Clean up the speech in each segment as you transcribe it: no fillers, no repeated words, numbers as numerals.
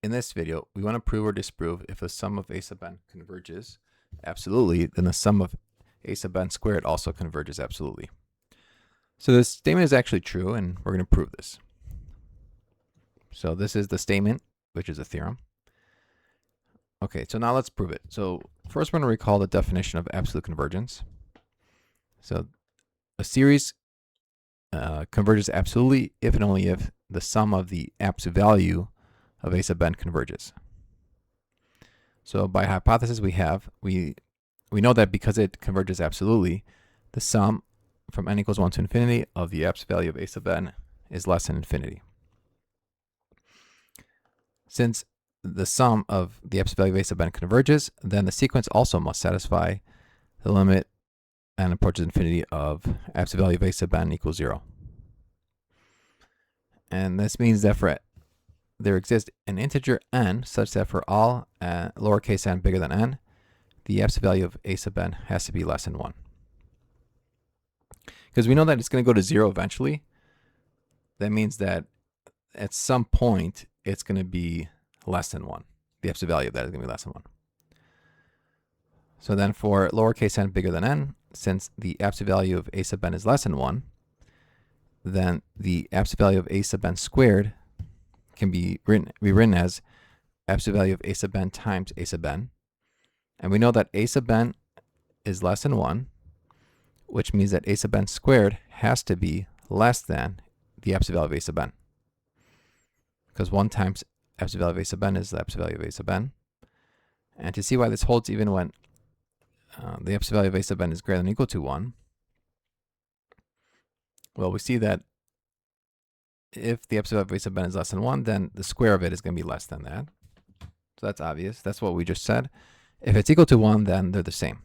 In this video, we want to prove or disprove if the sum of a sub n converges absolutely, then the sum of a sub n squared also converges absolutely. So this statement is actually true, and we're going to prove this. So this is the statement, which is a theorem. Okay, so now let's prove it. So first we're going to recall the definition of absolute convergence. So a series converges absolutely if and only if the sum of the absolute value of a sub n converges. So by hypothesis we know that because it converges absolutely, the sum from n equals 1 to infinity of the absolute value of a sub n is less than infinity. Since the sum of the absolute value of a sub n converges, then the sequence also must satisfy the limit n approaches infinity of absolute value of a sub n equals 0. And this means that there exists an integer n such that for all lowercase n bigger than n, the absolute value of a sub n has to be less than 1. Because we know that it's going to go to 0 eventually. That means that at some point it's going to be less than 1. The absolute value of that is going to be less than 1. So then for lowercase n bigger than n, since the absolute value of a sub n is less than 1, then the absolute value of a sub n squared can be rewritten as absolute value of a sub n times a sub n. And we know that a sub n is less than 1, which means that a sub n squared has to be less than the absolute value of a sub n. Because 1 times absolute value of a sub n is the absolute value of a sub n. And to see why this holds even when the absolute value of a sub n is greater than or equal to 1, well, we see that if the absolute value of a sub n is less than 1, then the square of it is going to be less than that. So that's obvious. That's what we just said. If it's equal to 1, then they're the same.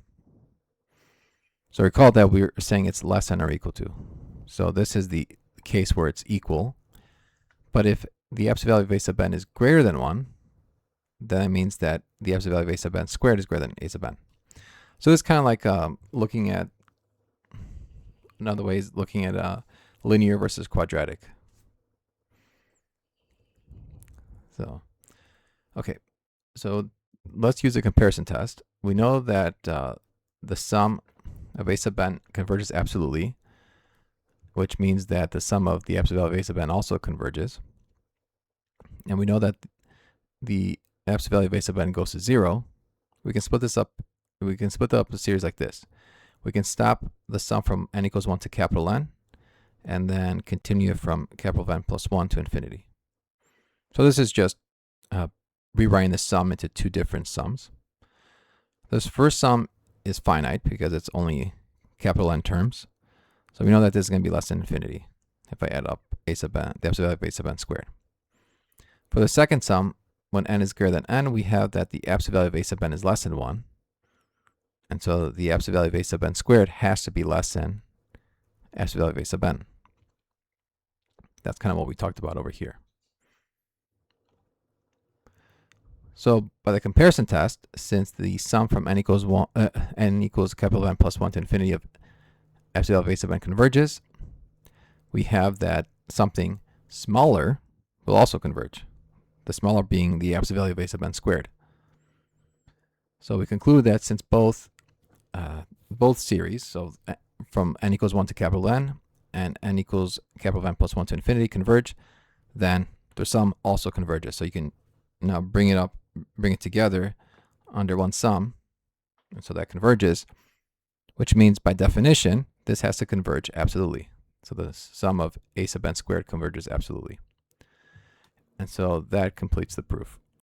So recall that we're saying it's less than or equal to. So this is the case where it's equal. But if the absolute value of a sub n is greater than 1, then it means that the absolute value of a sub n squared is greater than a sub n. So it's kind of like looking at, another way is looking at linear versus quadratic. So, okay, so let's use a comparison test. We know that the sum of a sub n converges absolutely, which means that the sum of the absolute value of a sub n also converges. And we know that the absolute value of a sub n goes to 0. We can split this up. We can split up the series like this. We can stop the sum from n equals 1 to capital N, and then continue from capital N plus 1 to infinity. So this is just rewriting the sum into two different sums. This first sum is finite because it's only capital N terms. So we know that this is going to be less than infinity if I add up a sub n, the absolute value of a sub n squared. For the second sum, when n is greater than n, we have that the absolute value of a sub n is less than 1. And so the absolute value of a sub n squared has to be less than absolute value of a sub n. That's kind of what we talked about over here. So by the comparison test, since the sum from n equals capital N plus 1 to infinity of absolute value of a sub n converges, we have that something smaller will also converge. The smaller being the absolute value of a sub n squared. So we conclude that since both series, so from n equals 1 to capital N and n equals capital N plus 1 to infinity converge, then their sum also converges. So you can now bring it together under one sum, and so that converges, which means by definition this has to converge absolutely. So the sum of a sub n squared converges absolutely. And so that completes the proof.